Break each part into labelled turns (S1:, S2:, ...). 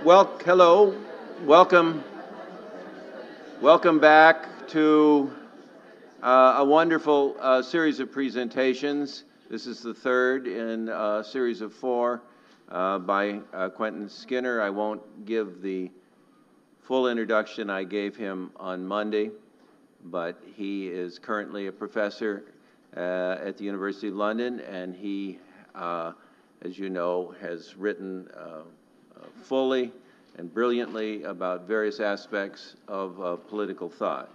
S1: Well, hello, welcome back to a wonderful series of presentations. This is the third in a series of four by Quentin Skinner. I won't give the full introduction I gave him on Monday, but he is currently a professor at the University of London, and he, as you know, has written fully and brilliantly about various aspects of political thought.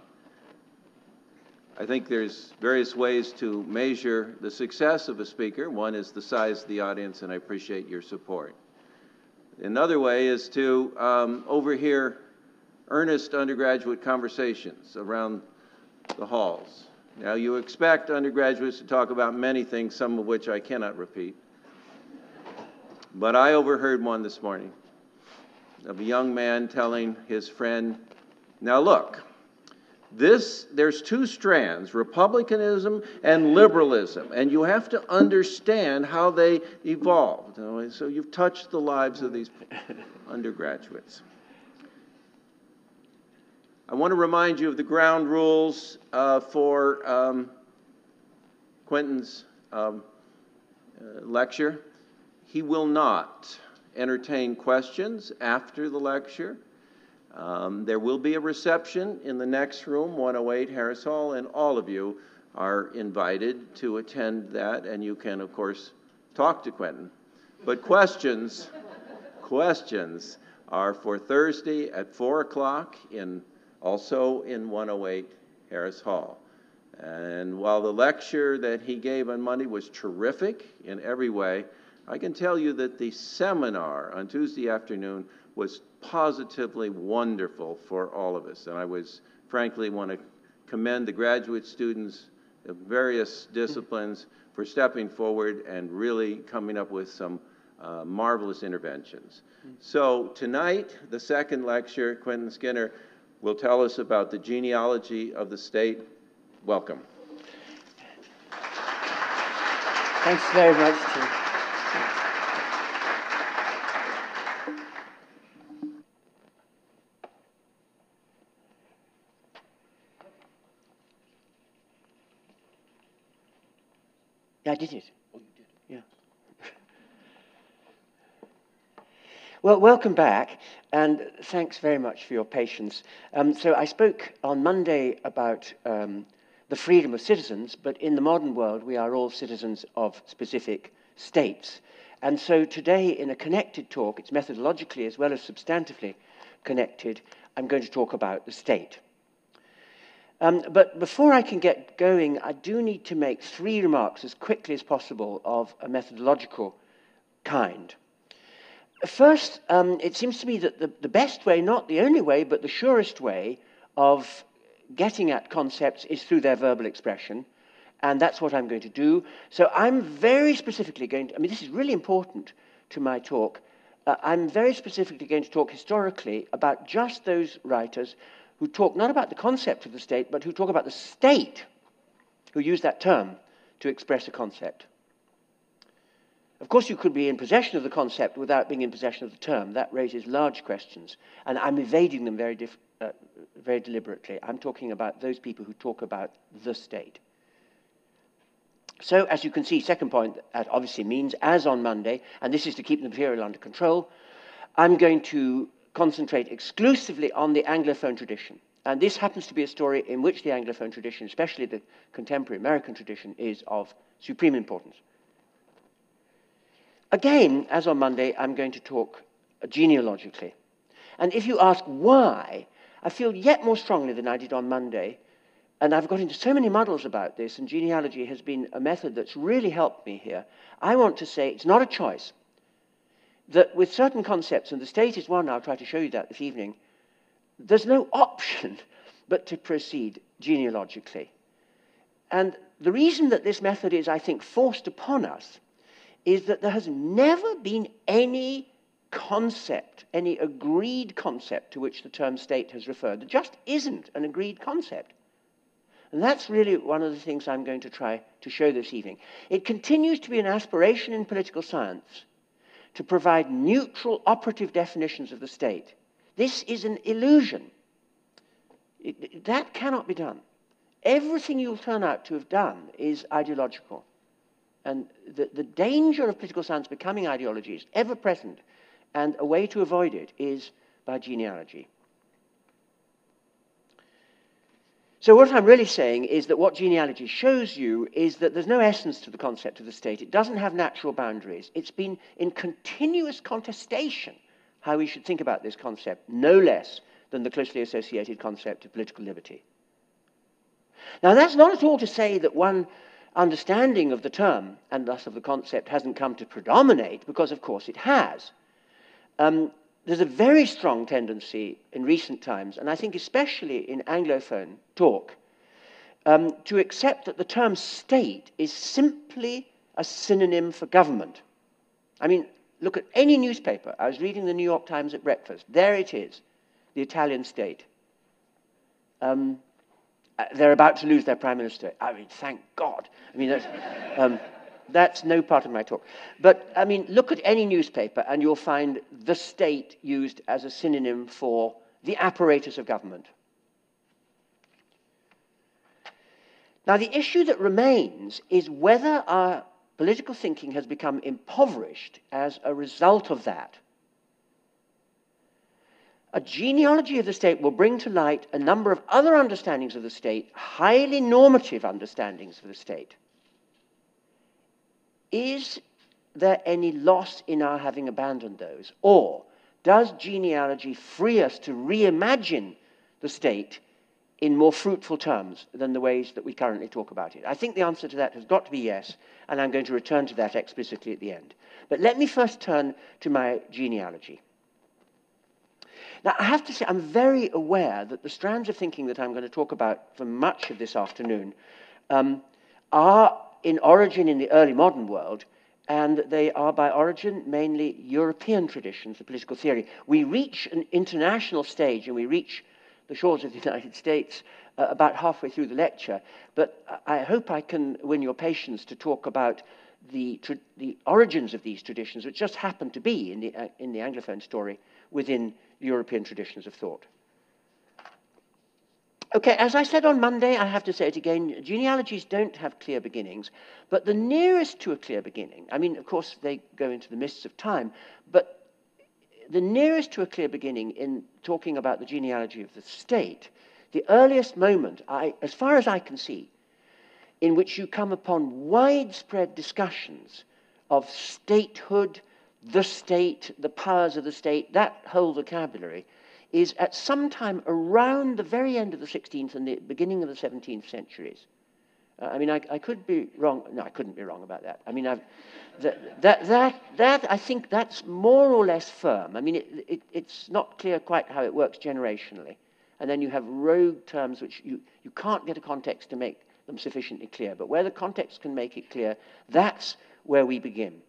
S1: I think there's various ways to measure the success of a speaker. One is the size of the audience, and I appreciate your support. Another way is to overhear earnest undergraduate conversations around the halls. Now, you expect undergraduates to talk about many things, some of which I cannot repeat. But I overheard one this morning of a young man telling his friend, now look, there's two strands, republicanism and liberalism, and you have to understand how they evolved. So you've touched the lives of these undergraduates. I want to remind you of the ground rules for Quentin's lecture. He will not entertain questions after the lecture. There will be a reception in the next room, 108 Harris Hall, and all of you are invited to attend that, and you can, of course, talk to Quentin. But questions are for Thursday at 4 o'clock, also in 108 Harris Hall. And while the lecture that he gave on Monday was terrific in every way, I can tell you that the seminar on Tuesday afternoon was positively wonderful for all of us. And I frankly want to commend the graduate students of various disciplines for stepping forward and really coming up with some marvelous interventions. So tonight, the second lecture, Quentin Skinner will tell us about the genealogy of the state. Welcome.
S2: Thanks very much, Tim. I did it. Oh, you did? Yeah. Well, welcome back, and thanks very much for your patience. So I spoke on Monday about the freedom of citizens, but in the modern world, we are all citizens of specific states. And so today, in a connected talk, it's methodologically as well as substantively connected, I'm going to talk about the state. But before I can get going, I do need to make three remarks as quickly as possible of a methodological kind. First, it seems to me that the best way, not the only way, but the surest way of getting at concepts is through their verbal expression, and that's what I'm going to do. So I'm very specifically going to, this is really important to my talk, I'm very specifically going to talk historically about just those writers who talk not about the concept of the state, but who talk about the state, who use that term to express a concept. Of course, you could be in possession of the concept without being in possession of the term. That raises large questions, and I'm evading them very deliberately. I'm talking about those people who talk about the state. So, as you can see, second point, that obviously means, as on Monday, and this is to keep the material under control, I'm going to concentrate exclusively on the Anglophone tradition. And this happens to be a story in which the Anglophone tradition, especially the contemporary American tradition, is of supreme importance. Again, as on Monday, I'm going to talk genealogically. And if you ask why, I feel yet more strongly than I did on Monday, and I've got into so many muddles about this, and genealogy has been a method that's really helped me here. I want to say it's not a choice. That with certain concepts, and the state is one, I'll try to show you that this evening, there's no option but to proceed genealogically. And the reason that this method is, I think, forced upon us is that there has never been any concept, any agreed concept to which the term state has referred. There just isn't an agreed concept. And that's really one of the things I'm going to try to show this evening. It continues to be an aspiration in political science to provide neutral operative definitions of the state. This is an illusion. That cannot be done. Everything you'll turn out to have done is ideological. And the danger of political science becoming ideology is ever present, and a way to avoid it is by genealogy. So what I'm really saying is that what genealogy shows you is that there's no essence to the concept of the state. It doesn't have natural boundaries. It's been in continuous contestation how we should think about this concept, no less than the closely associated concept of political liberty. Now, that's not at all to say that one understanding of the term, and thus of the concept, hasn't come to predominate, because of course it has. There's a very strong tendency in recent times, and I think especially in Anglophone talk, to accept that the term state is simply a synonym for government. I mean, look at any newspaper. I was reading the New York Times at breakfast. There it is, the Italian state. They're about to lose their prime minister. I mean, thank God. I mean, that's no part of my talk. But, I mean, look at any newspaper and you'll find the state used as a synonym for the apparatus of government. Now, the issue that remains is whether our political thinking has become impoverished as a result of that. A genealogy of the state will bring to light a number of other understandings of the state, highly normative understandings of the state. Is there any loss in our having abandoned those? Or does genealogy free us to reimagine the state in more fruitful terms than the ways that we currently talk about it? I think the answer to that has got to be yes, and I'm going to return to that explicitly at the end. But let me first turn to my genealogy. Now, I have to say, I'm very aware that the strands of thinking that I'm going to talk about for much of this afternoon are in origin in the early modern world, and they are by origin mainly European traditions of political theory. We reach an international stage, and we reach the shores of the United States about halfway through the lecture, but I hope I can win your patience to talk about the origins of these traditions, which just happen to be in the Anglophone story within European traditions of thought. Okay, as I said on Monday, I have to say it again, genealogies don't have clear beginnings, but the nearest to a clear beginning, I mean, of course, they go into the mists of time, but the nearest to a clear beginning in talking about the genealogy of the state, the earliest moment, as far as I can see, in which you come upon widespread discussions of statehood, the powers of the state, that whole vocabulary, is at some time around the very end of the 16th and the beginning of the 17th centuries. I mean, I could be wrong. No, I couldn't be wrong about that. I mean, I think that's more or less firm. I mean, it's not clear quite how it works generationally. And then you have rogue terms which you can't get a context to make them sufficiently clear. But where the context can make it clear, that's where we begin.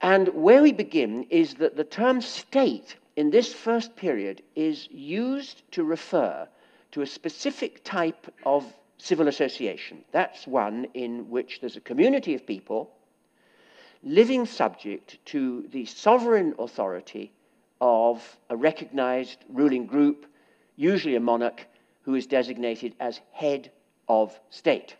S2: And where we begin is that the term state in this first period is used to refer to a specific type of civil association. That's one in which there's a community of people living subject to the sovereign authority of a recognized ruling group, usually a monarch, who is designated as head of state.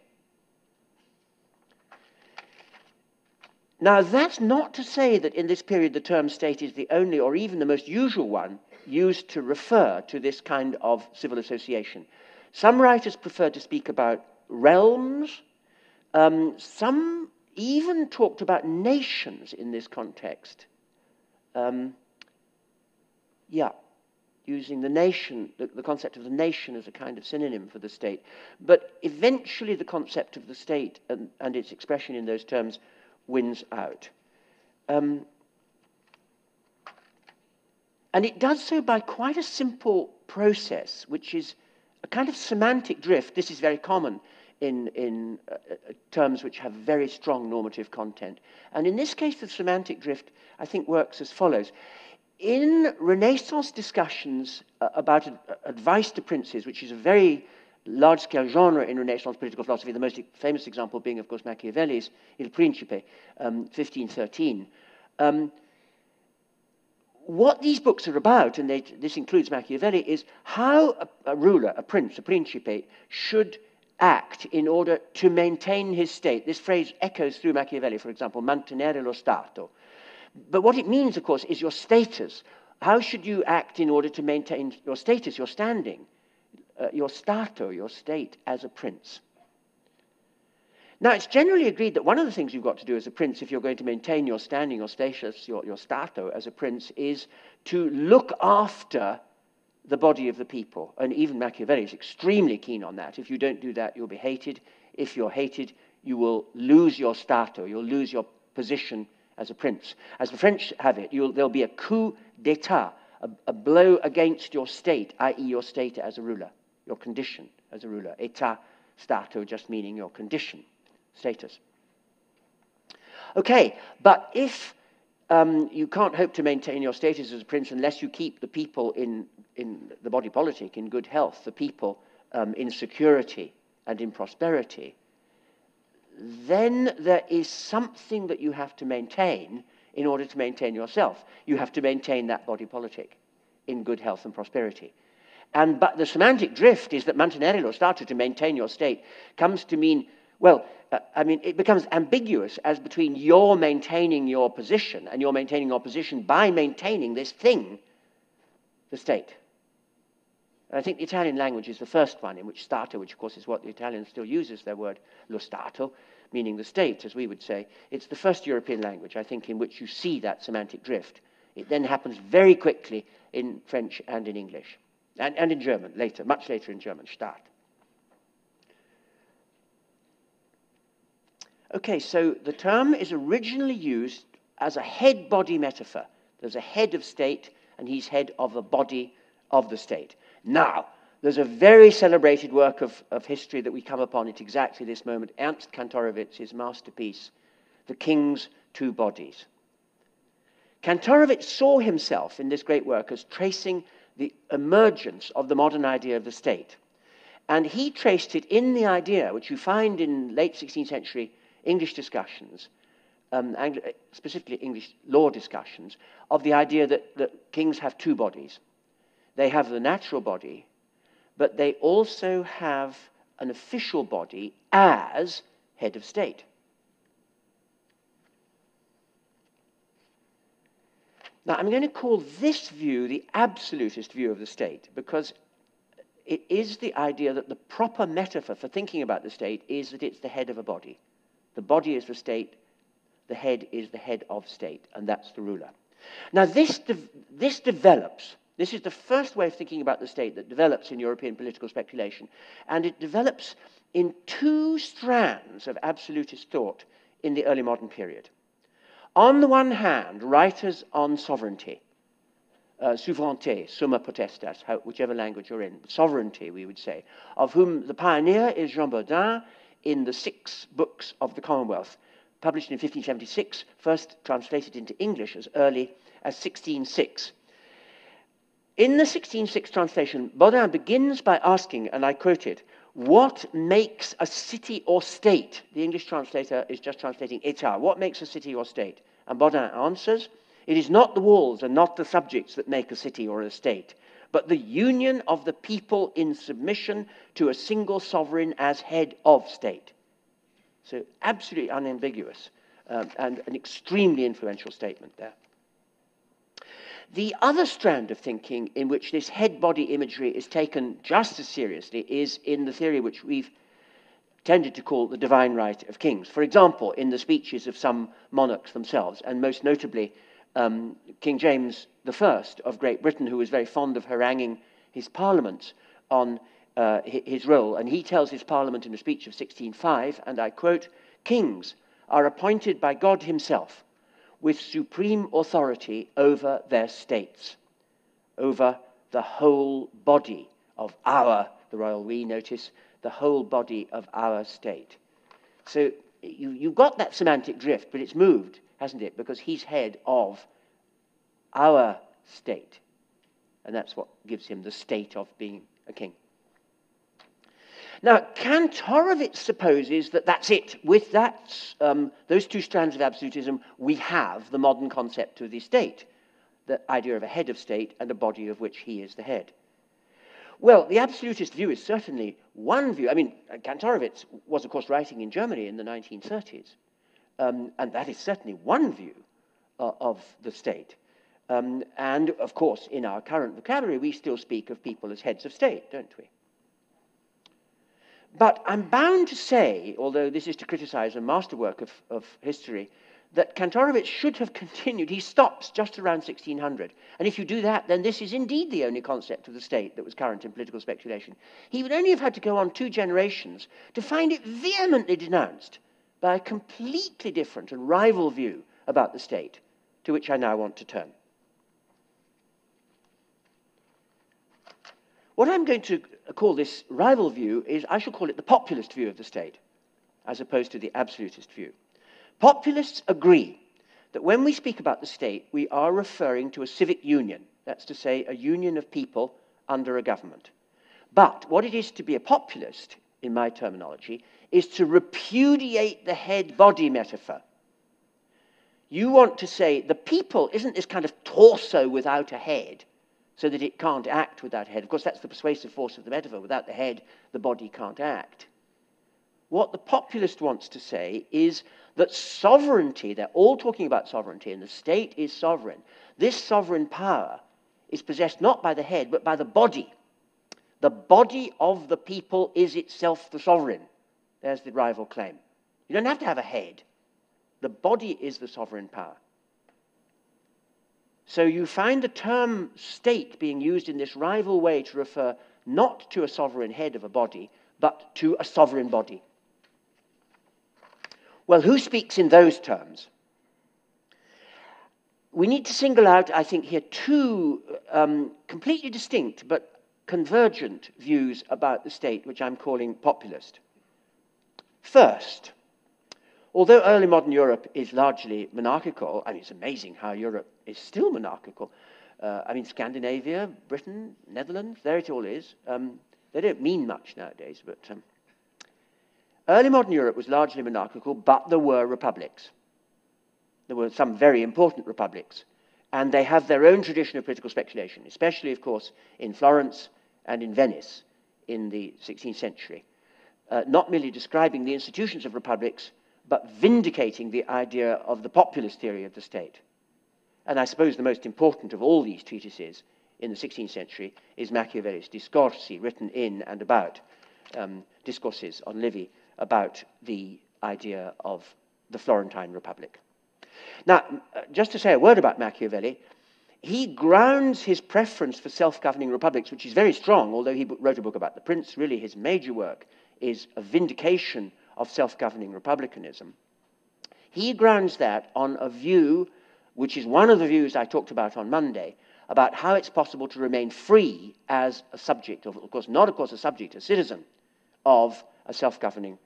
S2: Now, that's not to say that in this period the term state is the only or even the most usual one used to refer to this kind of civil association. Some writers prefer to speak about realms. Some even talked about nations in this context. Using the nation, the concept of the nation as a kind of synonym for the state. But eventually the concept of the state and its expression in those terms wins out. And it does so by quite a simple process, which is a kind of semantic drift. This is very common in terms which have very strong normative content. And in this case, the semantic drift, I think, works as follows. In Renaissance discussions about advice to princes, which is a very large-scale genre in Renaissance political philosophy, the most famous example being, of course, Machiavelli's Il Principe, 1513. What these books are about, and this includes Machiavelli, is how a ruler, a prince, a principe, should act in order to maintain his state. This phrase echoes through Machiavelli, for example, mantenere lo Stato. But what it means, of course, is your status. How should you act in order to maintain your status, your standing, your stato, your state as a prince? Now, it's generally agreed that one of the things you've got to do as a prince, if you're going to maintain your standing, your status, your stato as a prince, is to look after the body of the people. And even Machiavelli is extremely keen on that. If you don't do that, you'll be hated. If you're hated, you will lose your stato, you'll lose your position as a prince. As the French have it, there'll be a coup d'etat, a blow against your state, i.e. your state as a ruler, your condition as a ruler. Etat, stato, just meaning your condition, status. Okay, but if you can't hope to maintain your status as a prince unless you keep the people in the body politic in good health, the people in security and in prosperity, then there is something that you have to maintain in order to maintain yourself. You have to maintain that body politic in good health and prosperity. But the semantic drift is that mantenere lo Stato, to maintain your state, comes to mean, well, it becomes ambiguous as between your maintaining your position and your maintaining your position by maintaining this thing, the state. And I think the Italian language is the first one in which Stato, which of course is what the Italians still uses their word, lo Stato, meaning the state, as we would say. It's the first European language, I think, in which you see that semantic drift. It then happens very quickly in French and in English. And in German, later, much later in German, Staat. Okay, so the term is originally used as a head-body metaphor. There's a head of state, and he's head of a body of the state. Now, there's a very celebrated work of history that we come upon at exactly this moment, Ernst Kantorowicz's masterpiece, The King's Two Bodies. Kantorowicz saw himself in this great work as tracing the emergence of the modern idea of the state. And he traced it in the idea, which you find in late 16th century English discussions, specifically English law discussions, of the idea that kings have two bodies. They have the natural body, but they also have an official body as head of state. Now, I'm going to call this view the absolutist view of the state, because it is the idea that the proper metaphor for thinking about the state is that it's the head of a body. The body is the state, the head is the head of state, and that's the ruler. Now, this develops. This is the first way of thinking about the state that develops in European political speculation, and it develops in two strands of absolutist thought in the early modern period. On the one hand, writers on sovereignty, souveraineté, summa potestas, whichever language you're in, sovereignty, we would say, of whom the pioneer is Jean Bodin in the 6 books of the Commonwealth, published in 1576, first translated into English as early as 1606. In the 1606 translation, Bodin begins by asking, and I quote it, what makes a city or state? The English translator is just translating état. What makes a city or state? And Bodin answers, it is not the walls and not the subjects that make a city or a state, but the union of the people in submission to a single sovereign as head of state. So absolutely unambiguous and an extremely influential statement there. The other strand of thinking in which this head-body imagery is taken just as seriously is in the theory which we've tended to call the divine right of kings. For example, in the speeches of some monarchs themselves, and most notably King James I of Great Britain, who was very fond of haranguing his parliament on his role. And he tells his parliament in a speech of 1605, and I quote, kings are appointed by God himself with supreme authority over their states, over the whole body of the royal we, notice, the whole body of our state. So you've got that semantic drift, but it's moved, hasn't it? Because he's head of our state. And that's what gives him the state of being a king. Now, Kantorowicz supposes that that's it. With that, those two strands of absolutism, we have the modern concept of the state, the idea of a head of state and a body of which he is the head. Well, the absolutist view is certainly one view. I mean, Kantorowicz was, of course, writing in Germany in the 1930s, and that is certainly one view of the state. And, of course, in our current vocabulary, we still speak of people as heads of state, don't we? But I'm bound to say, although this is to criticize a masterwork of history, that Kantorowicz should have continued. He stops just around 1600. And if you do that, then this is indeed the only concept of the state that was current in political speculation. He would only have had to go on 2 generations to find it vehemently denounced by a completely different and rival view about the state, to which I now want to turn. What I'm going to call this rival view is, I shall call it the populist view of the state, as opposed to the absolutist view. Populists agree that when we speak about the state, we are referring to a civic union. That's to say, a union of people under a government. But what it is to be a populist, in my terminology, is to repudiate the head-body metaphor. You want to say the people isn't this kind of torso without a head, so that it can't act without a head. Of course, that's the persuasive force of the metaphor. Without the head, the body can't act. What the populist wants to say is that sovereignty, they're all talking about sovereignty, and the state is sovereign. This sovereign power is possessed not by the head, but by the body. The body of the people is itself the sovereign. There's the rival claim. You don't have to have a head. The body is the sovereign power. So you find the term state being used in this rival way to refer not to a sovereign head of a body, but to a sovereign body. Well, who speaks in those terms? We need to single out, I think, here 2 completely distinct but convergent views about the state, which I'm calling populist. First, although early modern Europe is largely monarchical, I mean, it's amazing how Europe is still monarchical. I mean, Scandinavia, Britain, Netherlands, there it all is. They don't mean much nowadays, but early modern Europe was largely monarchical, but there were republics. There were some very important republics, and they have their own tradition of political speculation, especially, of course, in Florence and in Venice in the 16th century. Not merely describing the institutions of republics, but vindicating the idea of the populist theory of the state. And I suppose the most important of all these treatises in the 16th century is Machiavelli's Discorsi, written in and about discourses on Livy, about the idea of the Florentine Republic. Now, just to say a word about Machiavelli, he grounds his preference for self-governing republics, which is very strong, although he wrote a book about the prince. Really, his major work is a vindication of self-governing republicanism. He grounds that on a view, which is one of the views I talked about on Monday, about how it's possible to remain free as a subject, of course, not of course a subject, a citizen of a self-governing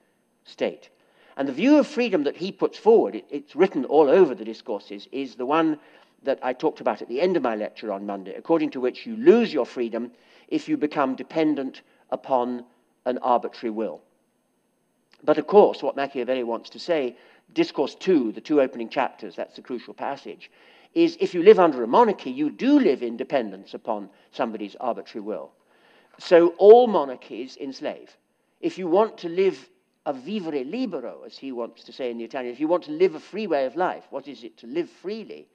S2: state. And the view of freedom that he puts forward, it's written all over the discourses, is the one that I talked about at the end of my lecture on Monday, according to which you lose your freedom if you become dependent upon an arbitrary will. But of course, what Machiavelli wants to say, Discourse 2, the 2 opening chapters, that's the crucial passage, is if you live under a monarchy, you do live in dependence upon somebody's arbitrary will. So all monarchies enslave. If you want to live a vivere libero, as he wants to say in the Italian, if you want to live a free way of life, what is it to live freely?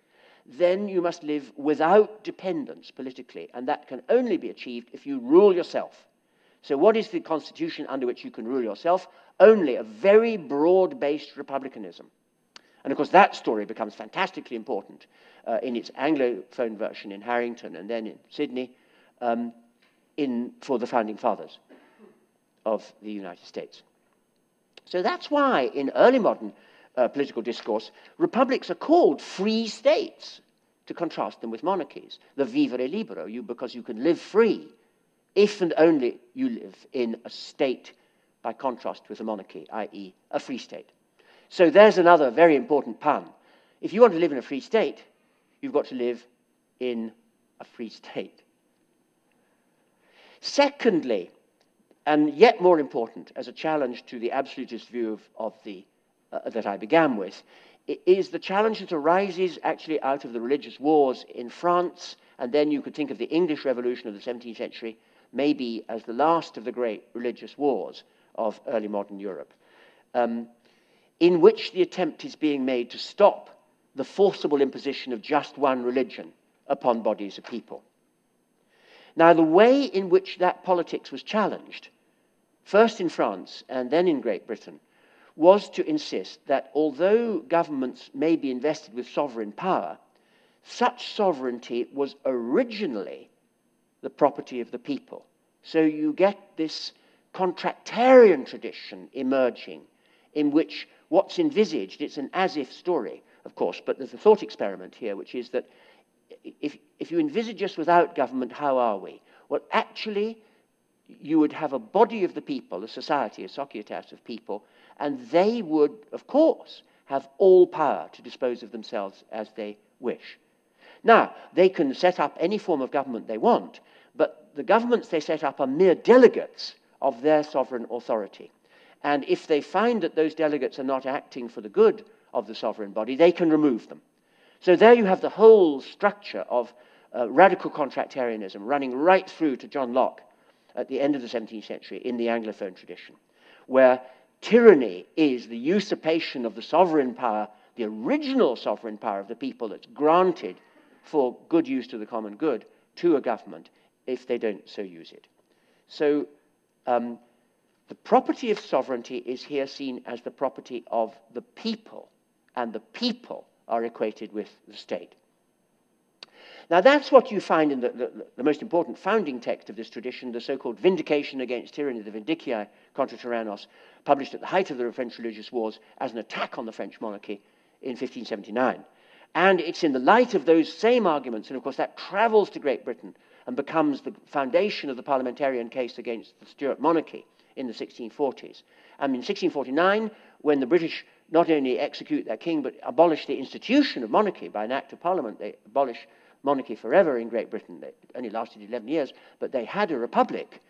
S2: Then you must live without dependence politically, and that can only be achieved if you rule yourself. So what is the constitution under which you can rule yourself? Only a very broad-based republicanism. And of course that story becomes fantastically important in its Anglophone version in Harrington and then in Sydney for the founding fathers of the United States. So that's why in early modern political discourse, republics are called free states to contrast them with monarchies. The vivere libero, because you can live free if and only you live in a state by contrast with a monarchy, i.e. a free state. So there's another very important pun. If you want to live in a free state, you've got to live in a free state. Secondly, And yet more important, as a challenge to the absolutist view that I began with, is the challenge that arises actually out of the religious wars in France, and then you could think of the English Revolution of the 17th century maybe as the last of the great religious wars of early modern Europe, in which the attempt is being made to stop the forcible imposition of just one religion upon bodies of people. Now, the way in which that politics was challenged, first in France and then in Great Britain, was to insist that although governments may be invested with sovereign power, such sovereignty was originally the property of the people. So you get this contractarian tradition emerging in which what's envisaged, it's an as-if story, of course, but there's a thought experiment here, which is that if you envisage us without government, how are we? Well, actually, you would have a body of the people, a society, a societas of people, and they would, of course, have all power to dispose of themselves as they wish. Now, they can set up any form of government they want, but the governments they set up are mere delegates of their sovereign authority. And if they find that those delegates are not acting for the good of the sovereign body, they can remove them. So there you have the whole structure of radical contractarianism running right through to John Locke at the end of the 17th century in the Anglophone tradition, where tyranny is the usurpation of the sovereign power, the original sovereign power of the people that's granted for good use to the common good to a government if they don't so use it. So the property of sovereignty is here seen as the property of the people, and the people are equated with the state. Now that's what you find in the most important founding text of this tradition, the so-called Vindication Against Tyranny, the Vindiciae contra Tyrannos, published at the height of the French religious wars as an attack on the French monarchy in 1579. And it's in the light of those same arguments, and of course that travels to Great Britain and becomes the foundation of the parliamentarian case against the Stuart monarchy in the 1640s. And in 1649, when the British not only execute their king, but abolish the institution of monarchy by an act of parliament, they abolish monarchy forever in Great Britain. It only lasted 11 years, but they had a republic.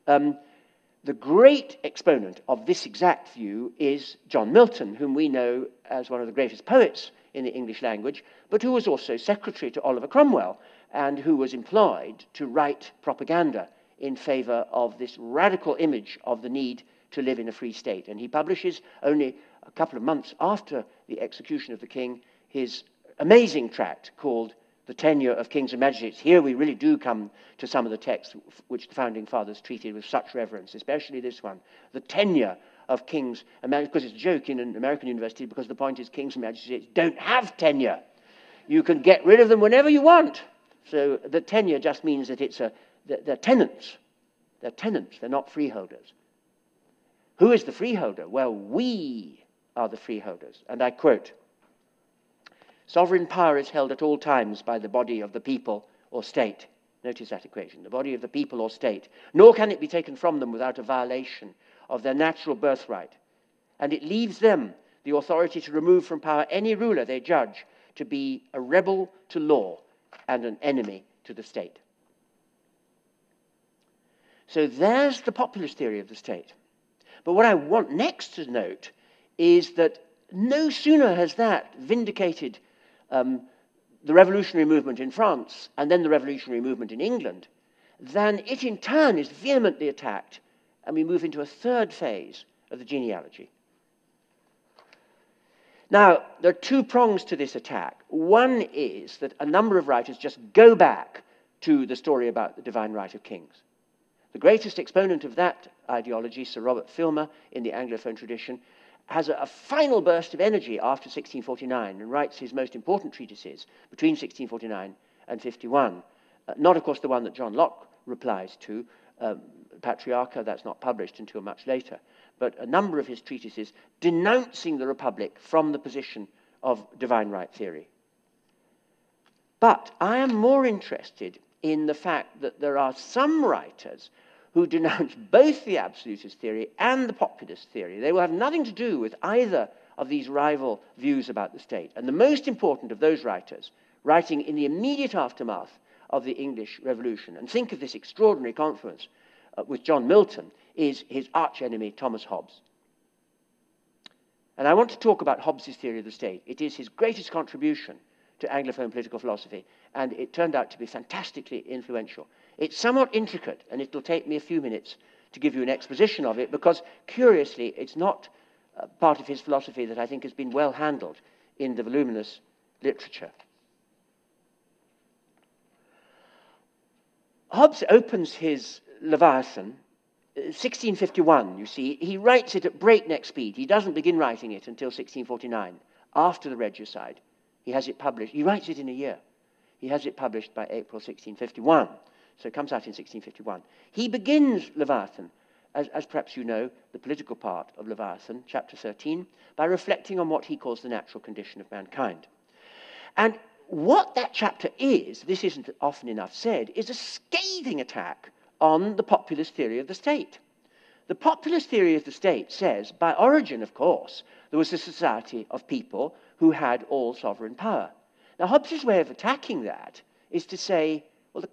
S2: The great exponent of this exact view is John Milton, whom we know as one of the greatest poets in the English language, but who was also secretary to Oliver Cromwell, and who was employed to write propaganda in favor of this radical image of the need to live in a free state. And he publishes, only a couple of months after the execution of the king, his amazing tract called The Tenure of Kings and Magistrates. Here we really do come to some of the texts which the Founding Fathers treated with such reverence, especially this one, The Tenure of Kings and Magistrates, because it's a joke in an American university, because the point is kings and magistrates don't have tenure. You can get rid of them whenever you want. So the tenure just means that they're tenants. They're tenants, they're not freeholders. Who is the freeholder? Well, we are the freeholders. And I quote, "Sovereign power is held at all times by the body of the people or state." Notice that equation, the body of the people or state. "Nor can it be taken from them without a violation of their natural birthright. And it leaves them the authority to remove from power any ruler they judge to be a rebel to law and an enemy to the state." So there's the populist theory of the state. But what I want next to note is that no sooner has that vindicated the revolutionary movement in France and then the revolutionary movement in England, then it in turn is vehemently attacked, and we move into a third phase of the genealogy. Now, there are two prongs to this attack. One is that a number of writers just go back to the story about the divine right of kings. The greatest exponent of that ideology, Sir Robert Filmer, in the Anglophone tradition, has a final burst of energy after 1649 and writes his most important treatises between 1649 and 51. Not, of course, the one that John Locke replies to, Patriarcha, that's not published until much later, but a number of his treatises denouncing the Republic from the position of divine right theory. But I am more interested in the fact that there are some writers who denounce both the absolutist theory and the populist theory. They will have nothing to do with either of these rival views about the state. And the most important of those writers, writing in the immediate aftermath of the English Revolution, and think of this extraordinary confluence with John Milton, is his archenemy, Thomas Hobbes. And I want to talk about Hobbes' theory of the state. It is his greatest contribution to Anglophone political philosophy, and it turned out to be fantastically influential. It's somewhat intricate, and it'll take me a few minutes to give you an exposition of it, because, curiously, it's not part of his philosophy that I think has been well handled in the voluminous literature. Hobbes opens his Leviathan 1651, you see. He writes it at breakneck speed. He doesn't begin writing it until 1649, after the regicide. He has it published. He writes it in a year. He has it published by April 1651. So it comes out in 1651. He begins Leviathan, as perhaps you know, the political part of Leviathan, chapter 13, by reflecting on what he calls the natural condition of mankind. And what that chapter is, this isn't often enough said, is a scathing attack on the populist theory of the state. The populist theory of the state says, by origin, of course, there was a society of people who had all sovereign power. Now, Hobbes' way of attacking that is to say, well,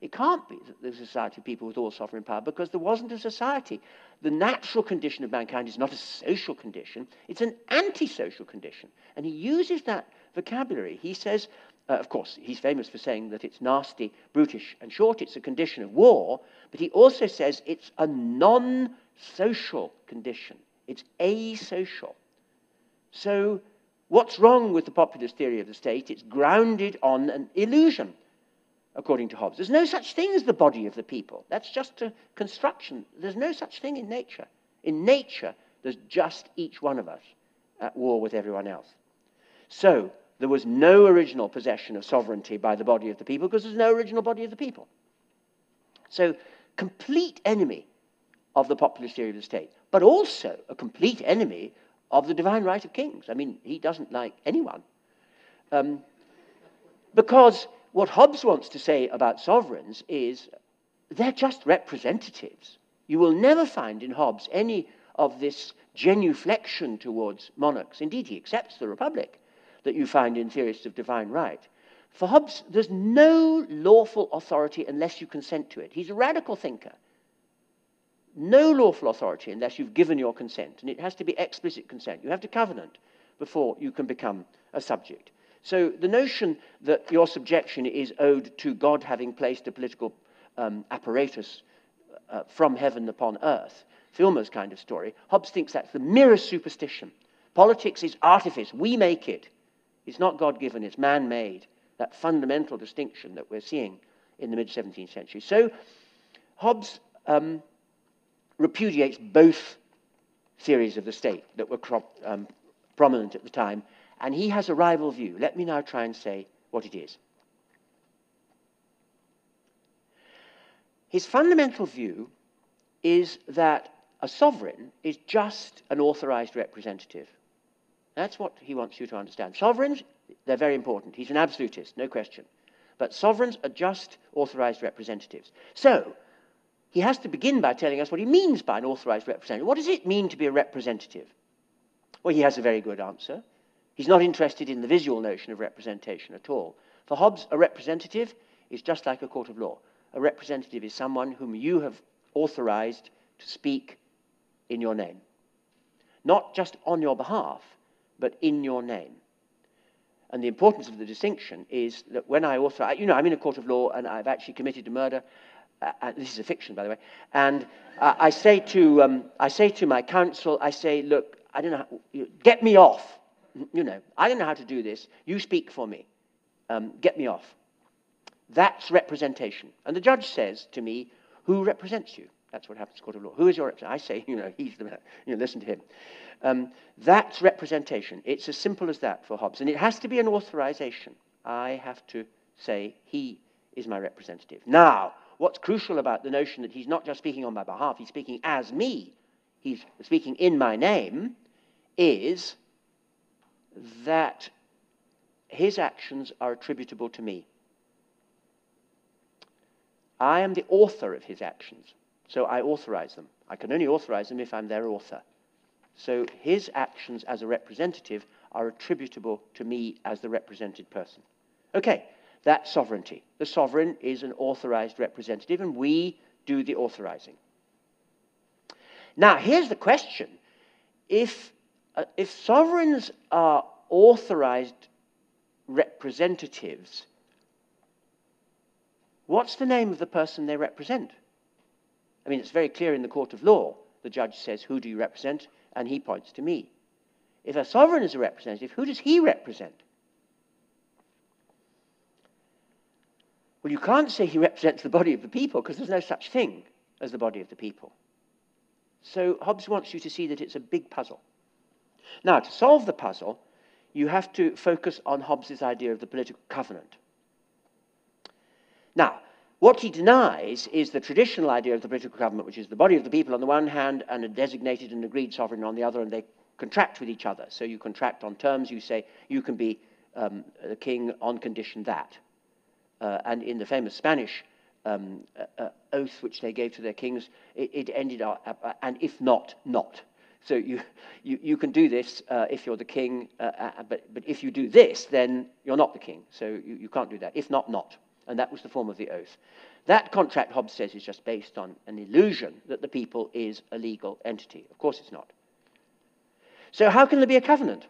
S2: it can't be that there's a society of people with all sovereign power, because there wasn't a society. The natural condition of mankind is not a social condition, it's an antisocial condition. And he uses that vocabulary. He says, of course, he's famous for saying that it's nasty, brutish, and short. It's a condition of war. But he also says it's a non-social condition. It's asocial. So what's wrong with the populist theory of the state? It's grounded on an illusion, according to Hobbes. There's no such thing as the body of the people. That's just a construction. There's no such thing in nature. In nature, there's just each one of us at war with everyone else. So there was no original possession of sovereignty by the body of the people, because there's no original body of the people. So, complete enemy of the populist theory of the state, but also a complete enemy of the divine right of kings. I mean, he doesn't like anyone. Because what Hobbes wants to say about sovereigns is they're just representatives. You will never find in Hobbes any of this genuflection towards monarchs. Indeed, he accepts the republic that you find in theorists of divine right. For Hobbes, there's no lawful authority unless you consent to it. He's a radical thinker. No lawful authority unless you've given your consent, and it has to be explicit consent. You have to covenant before you can become a subject. So the notion that your subjection is owed to God having placed a political apparatus from heaven upon earth, Filmer's kind of story, Hobbes thinks that's the merest superstition. Politics is artifice. We make it. It's not God-given, it's man-made. That fundamental distinction that we're seeing in the mid-17th century. So Hobbes repudiates both theories of the state that were prominent at the time, and he has a rival view. Let me now try and say what it is. His fundamental view is that a sovereign is just an authorized representative. That's what he wants you to understand. Sovereigns, they're very important. He's an absolutist, no question. But sovereigns are just authorized representatives. So, he has to begin by telling us what he means by an authorized representative. What does it mean to be a representative? Well, he has a very good answer. He's not interested in the visual notion of representation at all. For Hobbes, a representative is just like a court of law. A representative is someone whom you have authorized to speak in your name. Not just on your behalf, but in your name. And the importance of the distinction is that when I authorize, I'm in a court of law and I've actually committed a murder. This is a fiction, by the way. And I say to my counsel, I say, look, I don't know, get me off. I don't know how to do this. You speak for me. Get me off. That's representation. And the judge says to me, who represents you? That's what happens in court of law. Who is your representative? I say, he's the man. Listen to him. That's representation. It's as simple as that for Hobbes. And it has to be an authorization. I have to say, he is my representative. Now, what's crucial about the notion that he's not just speaking on my behalf, he's speaking as me, he's speaking in my name, is that his actions are attributable to me. I am the author of his actions, so I authorize them. I can only authorize them if I'm their author. So his actions as a representative are attributable to me as the represented person. Okay, that's sovereignty. The sovereign is an authorized representative, and we do the authorizing. Now, here's the question. If sovereigns are authorized representatives, what's the name of the person they represent? I mean, it's very clear in the court of law. The judge says, who do you represent? And he points to me. If a sovereign is a representative, who does he represent? Well, you can't say he represents the body of the people because there's no such thing as the body of the people. So Hobbes wants you to see that it's a big puzzle. Now, to solve the puzzle, you have to focus on Hobbes's idea of the political covenant. Now, what he denies is the traditional idea of the political covenant, which is the body of the people on the one hand and a designated and agreed sovereign on the other, and they contract with each other. So you contract on terms. You say you can be the king on condition that. And in the famous Spanish oath which they gave to their kings, it ended up, and if not, not. So you can do this if you're the king, but if you do this, then you're not the king. So you can't do that. If not, not. And that was the form of the oath. That contract, Hobbes says, is just based on an illusion that the people is a legal entity. Of course it's not. So how can there be a covenant?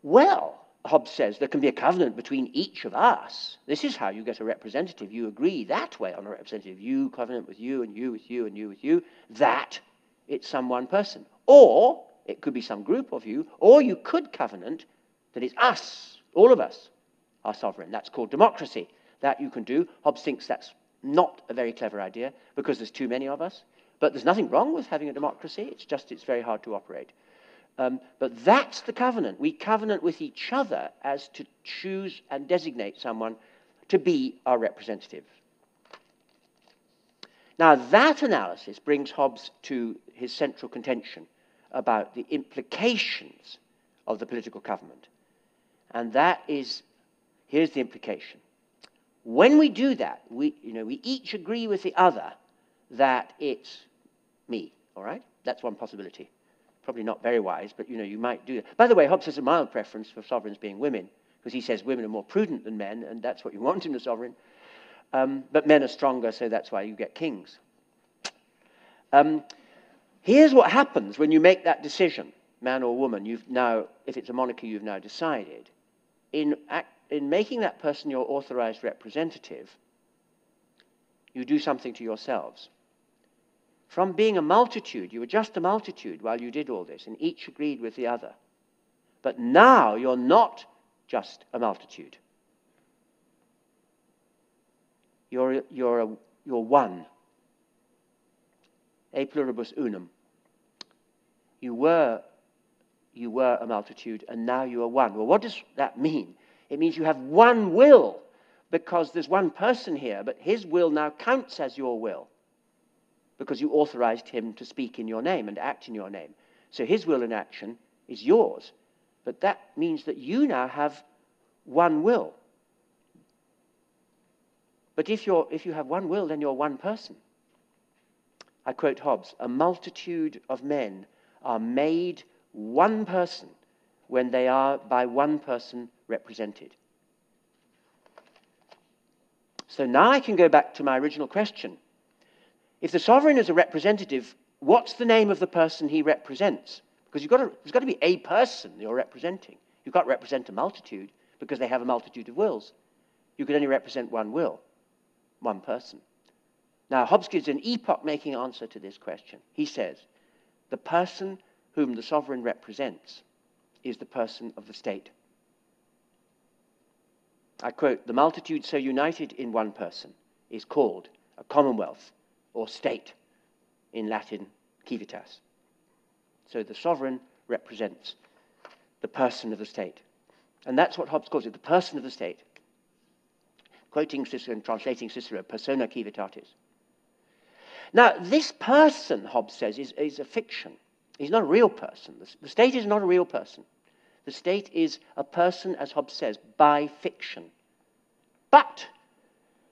S2: Well, Hobbes says there can be a covenant between each of us. This is how you get a representative. You agree that way on a representative. You covenant with you, and you with you, and you with you, that it's some one person. Or it could be some group of you, or you could covenant that it's us, all of us, are sovereign. That's called democracy. That you can do. Hobbes thinks that's not a very clever idea because there's too many of us. But there's nothing wrong with having a democracy. It's just it's very hard to operate. But that's the covenant. We covenant with each other as to choose and designate someone to be our representative. Now, that analysis brings Hobbes to his central contention about the implications of the political covenant. And that is, here's the implication. When we do that, we each agree with the other that it's me, all right? That's one possibility. Probably not very wise, but, you might do that. By the way, Hobbes has a mild preference for sovereigns being women, because he says women are more prudent than men, and that's what you want in a sovereign. But men are stronger, so that's why you get kings. Here's what happens when you make that decision, man or woman. You've now, if it's a monarchy, you've now decided. In making that person your authorized representative, you do something to yourselves. From being a multitude, you were just a multitude while you did all this, and each agreed with the other. But now you're not just a multitude. You're one. E pluribus unum. You were a multitude, and now you are one. Well, what does that mean? It means you have one will, because there's one person here, but his will now counts as your will, because you authorized him to speak in your name and act in your name. So his will and action is yours. But that means that you now have one will. But if you have one will, then you're one person. I quote Hobbes, "A multitude of men are made one person when they are by one person represented." So now I can go back to my original question. If the sovereign is a representative, what's the name of the person he represents? Because there's got to be a person you're representing. You can't represent a multitude because they have a multitude of wills. You can only represent one will, one person. Now, Hobbes gives an epoch-making answer to this question. He says, the person whom the sovereign represents is the person of the state. I quote, "The multitude so united in one person is called a commonwealth or state, in Latin, civitas." So the sovereign represents the person of the state. And that's what Hobbes calls it, the person of the state. Quoting Cicero and translating Cicero, persona civitatis. Now, this person, Hobbes says, is a fiction. He's not a real person. The state is not a real person. The state is a person, as Hobbes says, by fiction. But,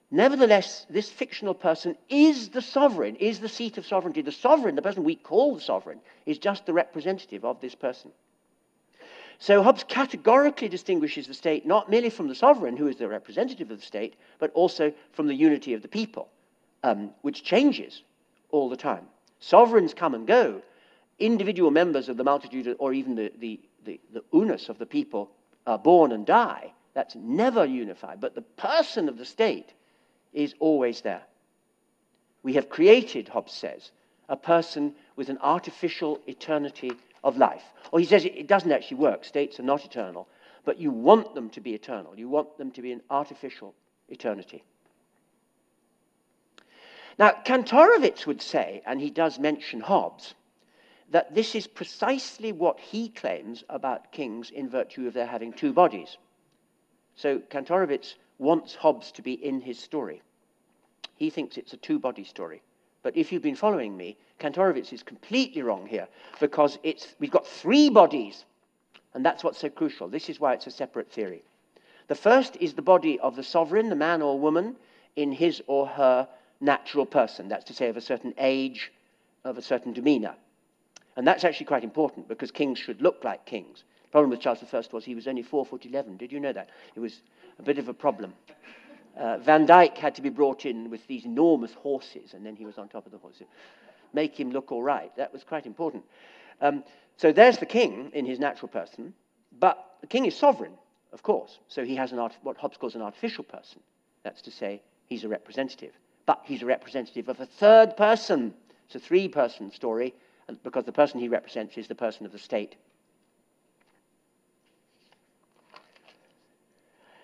S2: nevertheless, this fictional person is the sovereign, is the seat of sovereignty. The sovereign, the person we call the sovereign, is just the representative of this person. So Hobbes categorically distinguishes the state not merely from the sovereign, who is the representative of the state, but also from the unity of the people, which changes all the time. Sovereigns come and go. Individual members of the multitude, or even the unus of the people, are born and die. That's never unified. But the person of the state is always there. We have created, Hobbes says, a person with an artificial eternity of life. Or he says it doesn't actually work. States are not eternal. But you want them to be eternal. You want them to be an artificial eternity. Now, Kantorowicz would say, and he does mention Hobbes, that this is precisely what he claims about kings in virtue of their having two bodies. So Kantorowicz wants Hobbes to be in his story. He thinks it's a two-body story. But if you've been following me, Kantorowicz is completely wrong here, because we've got three bodies, and that's what's so crucial. This is why it's a separate theory. The first is the body of the sovereign, the man or woman, in his or her natural person. That's to say, of a certain age, of a certain demeanor. And that's actually quite important, because kings should look like kings. The problem with Charles I was he was only 4'11". Did you know that? It was a bit of a problem. Van Dyck had to be brought in with these enormous horses, and then he was on top of the horses. Make him look all right. That was quite important. So there's the king in his natural person, but the king is sovereign, of course. So he has what Hobbes calls an artificial person. That's to say, he's a representative. But he's a representative of a third person. It's a three-person story, because the person he represents is the person of the state.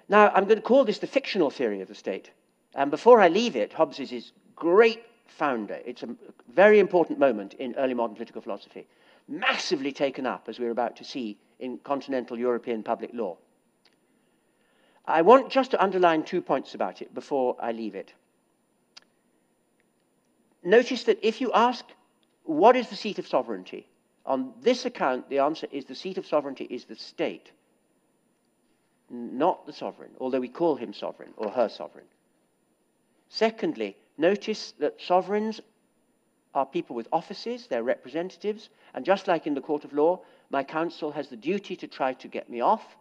S2: Now, I'm going to call this the fictional theory of the state. And before I leave it, Hobbes is his great founder. It's a very important moment in early modern political philosophy, massively taken up, as we're about to see, in continental European public law. I want just to underline 2 points about it before I leave it. Notice that if you ask, what is the seat of sovereignty? On this account, the answer is the seat of sovereignty is the state, not the sovereign, although we call him sovereign or her sovereign. Secondly, notice that sovereigns are people with offices, they're representatives, and just like in the court of law, my counsel has the duty to try to get me off.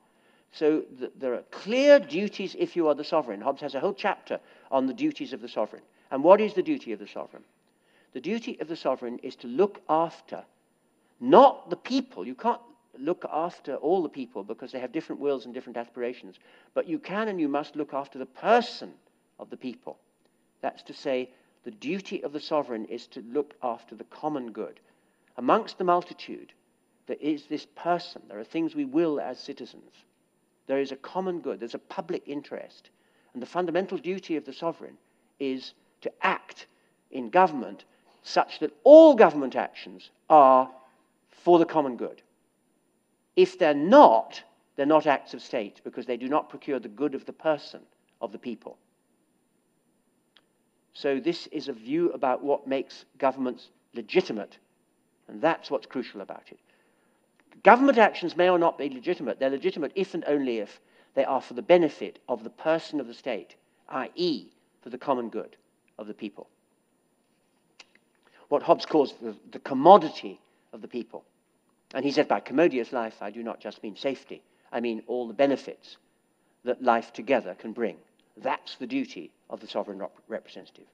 S2: So there are clear duties if you are the sovereign. Hobbes has a whole chapter on the duties of the sovereign. And what is the duty of the sovereign? The duty of the sovereign is to look after, not the people. You can't look after all the people because they have different wills and different aspirations. But you can and you must look after the person of the people. That's to say, the duty of the sovereign is to look after the common good. Amongst the multitude, there is this person. There are things we will as citizens. There is a common good. There's a public interest. And the fundamental duty of the sovereign is to act in government such that all government actions are for the common good. If they're not acts of state because they do not procure the good of the person, of the people. So this is a view about what makes governments legitimate, and that's what's crucial about it. Government actions may or not be legitimate. They're legitimate if and only if they are for the benefit of the person of the state, i.e., for the common good of the people. What Hobbes calls the commodity of the people. And he says, by commodious life, I do not just mean safety. I mean all the benefits that life together can bring. That's the duty of the sovereign representative.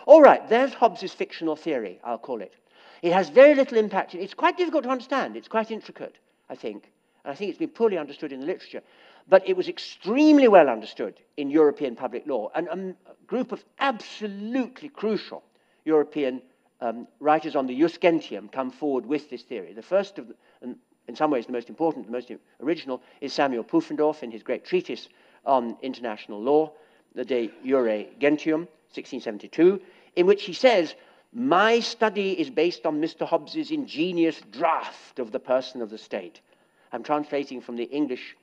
S2: All right, there's Hobbes' fictional theory, I'll call it. It has very little impact. It's quite difficult to understand. It's quite intricate, I think. And I think it's been poorly understood in the literature. But it was extremely well understood in European public law. And a group of absolutely crucial European writers on the jus gentium come forward with this theory. The first of, and in some ways the most important, the most original, is Samuel Pufendorf in his great treatise on international law, the De Jure Gentium, 1672, in which he says, my study is based on Mr. Hobbes's ingenious draft of the person of the state. I'm translating from the English,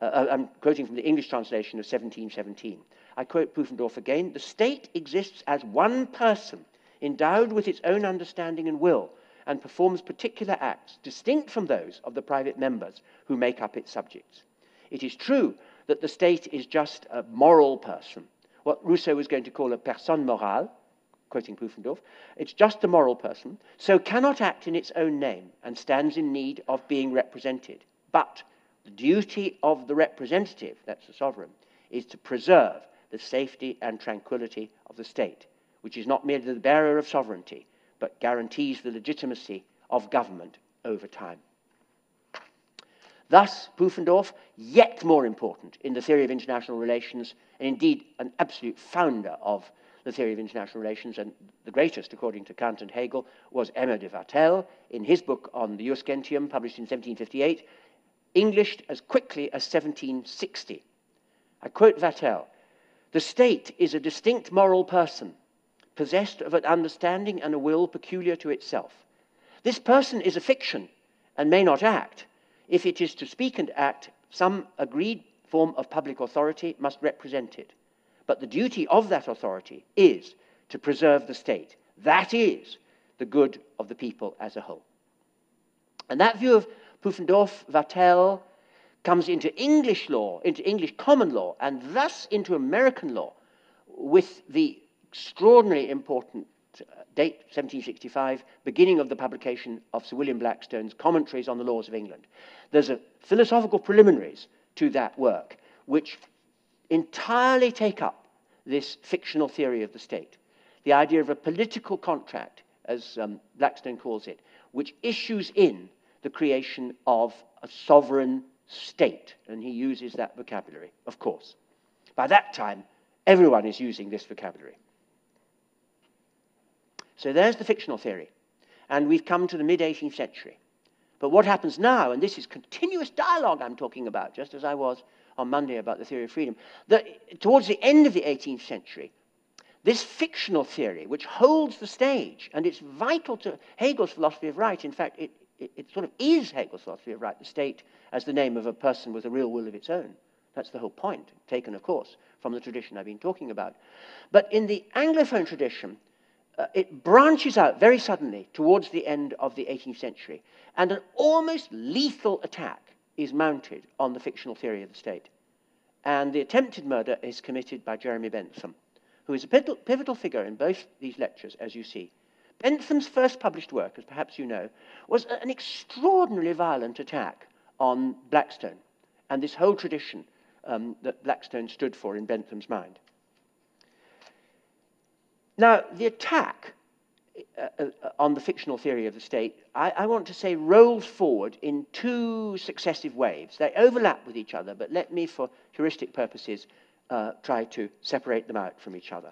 S2: I'm quoting from the English translation of 1717. I quote Pufendorf again, the state exists as one person, endowed with its own understanding and will, and performs particular acts distinct from those of the private members who make up its subjects. It is true that the state is just a moral person, what Rousseau was going to call a personne morale, quoting Pufendorf. It's just a moral person, so cannot act in its own name and stands in need of being represented. But the duty of the representative, that's the sovereign, is to preserve the safety and tranquility of the state, which is not merely the bearer of sovereignty, but guarantees the legitimacy of government over time. Thus, Pufendorf, yet more important in the theory of international relations, and indeed an absolute founder of the theory of international relations, and the greatest, according to Kant and Hegel, was Aimé de Vattel in his book on the Jus Gentium, published in 1758, Englished as quickly as 1760. I quote Vattel, "The state is a distinct moral person, possessed of an understanding and a will peculiar to itself. This person is a fiction, and may not act. If it is to speak and act, some agreed form of public authority must represent it. But the duty of that authority is to preserve the state. That is the good of the people as a whole." And that view of Pufendorf, Vattel, comes into English law, into English common law, and thus into American law, with the extraordinarily important date, 1765, beginning of the publication of Sir William Blackstone's Commentaries on the Laws of England. There's a philosophical preliminaries to that work, which entirely take up this fictional theory of the state, the idea of a political contract, as Blackstone calls it, which issues in the creation of a sovereign state, and he uses that vocabulary, of course. By that time, everyone is using this vocabulary. So there's the fictional theory, and we've come to the mid-18th century. But what happens now, and this is continuous dialogue I'm talking about, just as I was on Monday about the theory of freedom, that towards the end of the 18th century, this fictional theory, which holds the stage, and it's vital to Hegel's philosophy of right, in fact, it sort of is Hegel's philosophy of right, the state as the name of a person with a real will of its own. That's the whole point, taken, of course, from the tradition I've been talking about. But in the Anglophone tradition, it branches out very suddenly towards the end of the 18th century, and an almost lethal attack is mounted on the fictional theory of the state. And the attempted murder is committed by Jeremy Bentham, who is a pivotal figure in both these lectures, as you see. Bentham's first published work, as perhaps you know, was an extraordinarily violent attack on Blackstone and this whole tradition that Blackstone stood for in Bentham's mind. Now, the attack on the fictional theory of the state, I want to say, rolls forward in two successive waves. They overlap with each other, but let me, for heuristic purposes, try to separate them out from each other.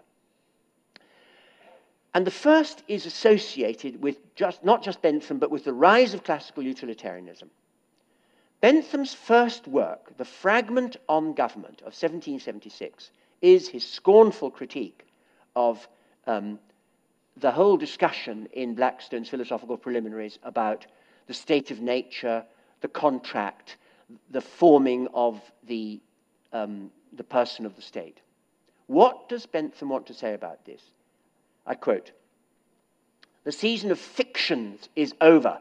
S2: And the first is associated with not just Bentham, but with the rise of classical utilitarianism. Bentham's first work, The Fragment on Government of 1776, is his scornful critique of the whole discussion in Blackstone's philosophical preliminaries about the state of nature, the contract, the forming of the person of the state. What does Bentham want to say about this? I quote, "The season of fictions is over.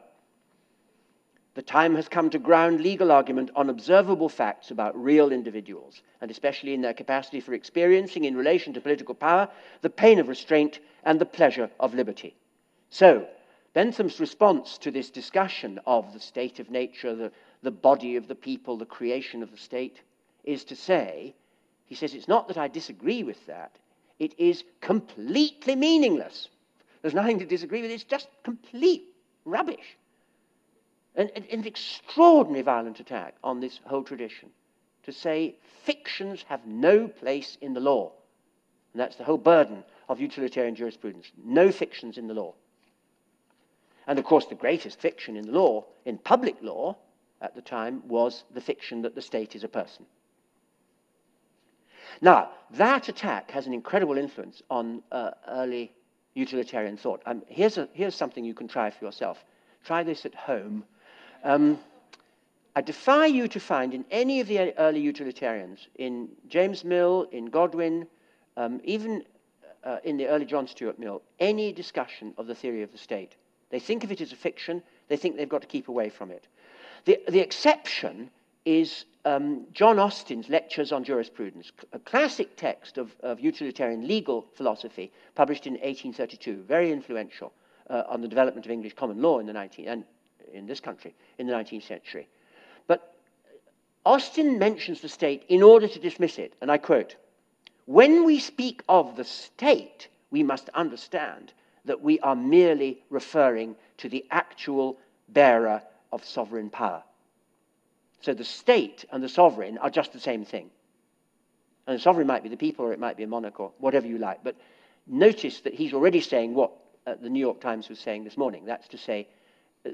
S2: The time has come to ground legal argument on observable facts about real individuals, and especially in their capacity for experiencing, in relation to political power, the pain of restraint and the pleasure of liberty." So, Bentham's response to this discussion of the state of nature, the body of the people, the creation of the state, is to say, he says, it's not that I disagree with that, it is completely meaningless. There's nothing to disagree with, it's just complete rubbish. An extraordinary violent attack on this whole tradition, to say fictions have no place in the law. And that's the whole burden of utilitarian jurisprudence. No fictions in the law. And of course, the greatest fiction in the law, in public law at the time, was the fiction that the state is a person. Now, that attack has an incredible influence on early utilitarian thought. Here's something you can try for yourself. Try this at home. I defy you to find in any of the early utilitarians, in James Mill, in Godwin, even in the early John Stuart Mill, any discussion of the theory of the state. They think of it as a fiction. They think they've got to keep away from it. The exception is John Austin's Lectures on Jurisprudence, a classic text of utilitarian legal philosophy, published in 1832, very influential on the development of English common law in this country in the 19th century. But Austin mentions the state in order to dismiss it, and I quote, "When we speak of the state, we must understand that we are merely referring to the actual bearer of sovereign power. So the state and the sovereign are just the same thing. And the sovereign might be the people, or it might be a monarch, or whatever you like. But notice that he's already saying what the New York Times was saying this morning. That's to say,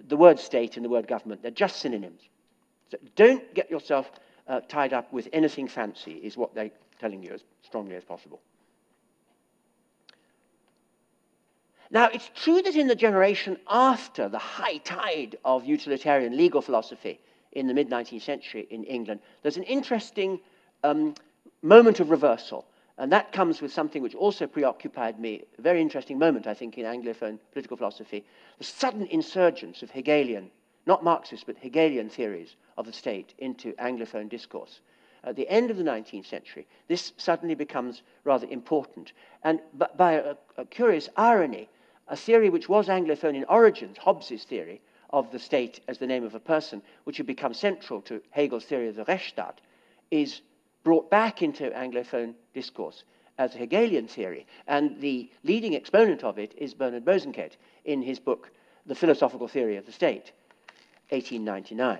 S2: the word state and the word government, they're just synonyms. So don't get yourself tied up with anything fancy, is what they're telling you as strongly as possible. Now, it's true that in the generation after the high tide of utilitarian legal philosophy in the mid-19th century in England, there's an interesting moment of reversal. And that comes with something which also preoccupied me, a very interesting moment, I think, in Anglophone political philosophy, the sudden insurgence of Hegelian, not Marxist, but Hegelian theories of the state into Anglophone discourse. At the end of the 19th century, this suddenly becomes rather important. And by a curious irony, a theory which was Anglophone in origins, Hobbes' theory of the state as the name of a person, which had become central to Hegel's theory of the Rechtsstaat, is brought back into Anglophone discourse as a Hegelian theory. And the leading exponent of it is Bernard Bosanquet in his book, The Philosophical Theory of the State, 1899.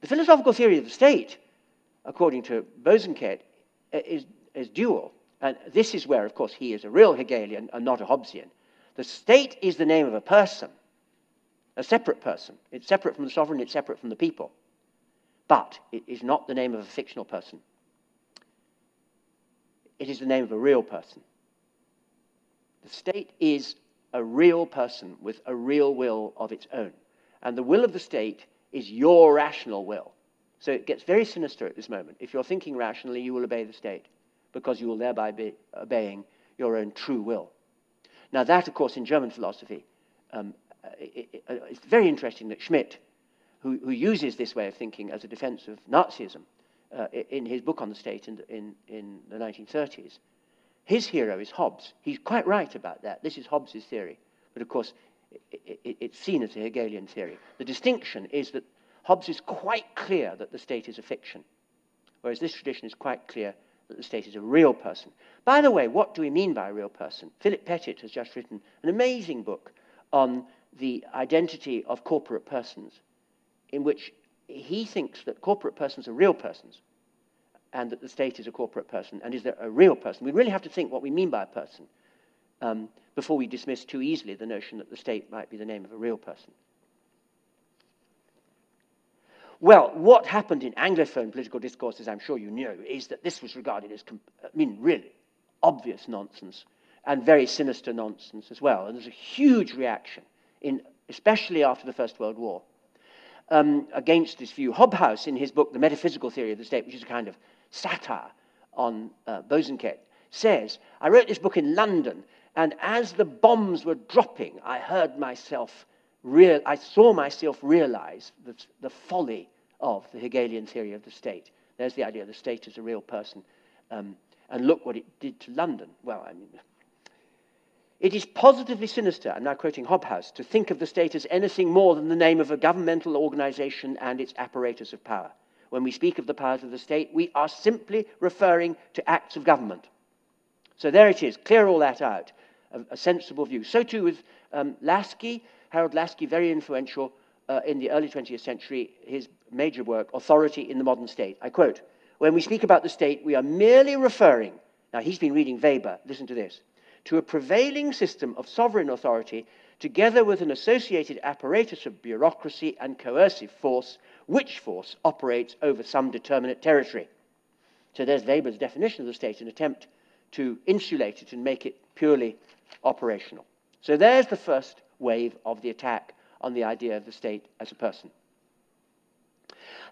S2: The philosophical theory of the state, according to Bosanquet, is dual. And this is where, of course, he is a real Hegelian and not a Hobbesian. The state is the name of a person, a separate person. It's separate from the sovereign, it's separate from the people. But it is not the name of a fictional person. It is the name of a real person. The state is a real person with a real will of its own. And the will of the state is your rational will. So it gets very sinister at this moment. If you're thinking rationally, you will obey the state, because you will thereby be obeying your own true will. Now that, of course, in German philosophy, it's very interesting that Schmitt, who uses this way of thinking as a defense of Nazism, in his book on the state in the 1930s, his hero is Hobbes. He's quite right about that. This is Hobbes' theory. But of course, it's seen as a Hegelian theory. The distinction is that Hobbes is quite clear that the state is a fiction, whereas this tradition is quite clear that the state is a real person. By the way, what do we mean by a real person? Philip Pettit has just written an amazing book on the identity of corporate persons, in which he thinks that corporate persons are real persons, and that the state is a corporate person. And is there a real person? We really have to think what we mean by a person before we dismiss too easily the notion that the state might be the name of a real person. Well, what happened in Anglophone political discourse, as I'm sure you know, is that this was regarded as, really obvious nonsense, and very sinister nonsense as well. And there's a huge reaction, especially after the First World War, against this view. Hobbes, in his book, The Metaphysical Theory of the State, which is a kind of satire on Bosanquet, says, I wrote this book in London, and as the bombs were dropping, I saw myself realize the folly of the Hegelian theory of the state. There's the idea of the state as a real person. And look what it did to London. Well, it is positively sinister, I'm now quoting Hobbes, to think of the state as anything more than the name of a governmental organization and its apparatus of power. When we speak of the powers of the state, we are simply referring to acts of government. So there it is, clear all that out, a sensible view. So too with Lasky, Harold Lasky, very influential in the early 20th century, his major work, Authority in the Modern State. I quote, when we speak about the state, we are merely referring, now he's been reading Weber, listen to this, to a prevailing system of sovereign authority together with an associated apparatus of bureaucracy and coercive force, which force operates over some determinate territory. So there's Weber's definition of the state, an attempt to insulate it and make it purely operational. So there's the first wave of the attack on the idea of the state as a person.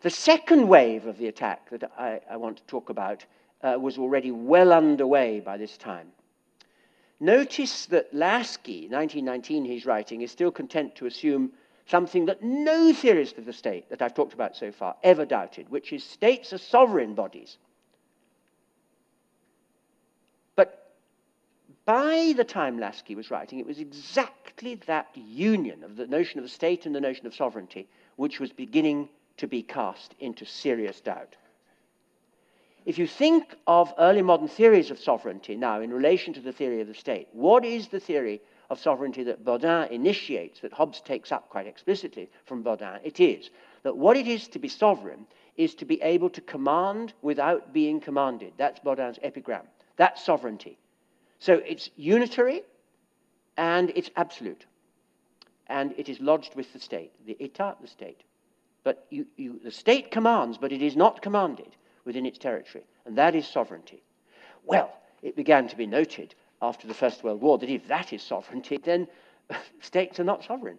S2: The second wave of the attack that I want to talk about was already well underway by this time. Notice that Lasky, 1919, he's writing, is still content to assume something that no theorist of the state that I've talked about so far ever doubted, which is states are sovereign bodies. But by the time Lasky was writing, it was exactly that union of the notion of the state and the notion of sovereignty which was beginning to be cast into serious doubt. If you think of early modern theories of sovereignty now in relation to the theory of the state, what is the theory of sovereignty that Baudin initiates, that Hobbes takes up quite explicitly from Baudin, it is that what it is to be sovereign is to be able to command without being commanded. That's Baudin's epigram. That's sovereignty. So it's unitary and it's absolute. And it is lodged with the state, the état, the state. But the state commands, but it is not commanded within its territory. And that is sovereignty. Well, it began to be noted after the First World War that if that is sovereignty, then states are not sovereign.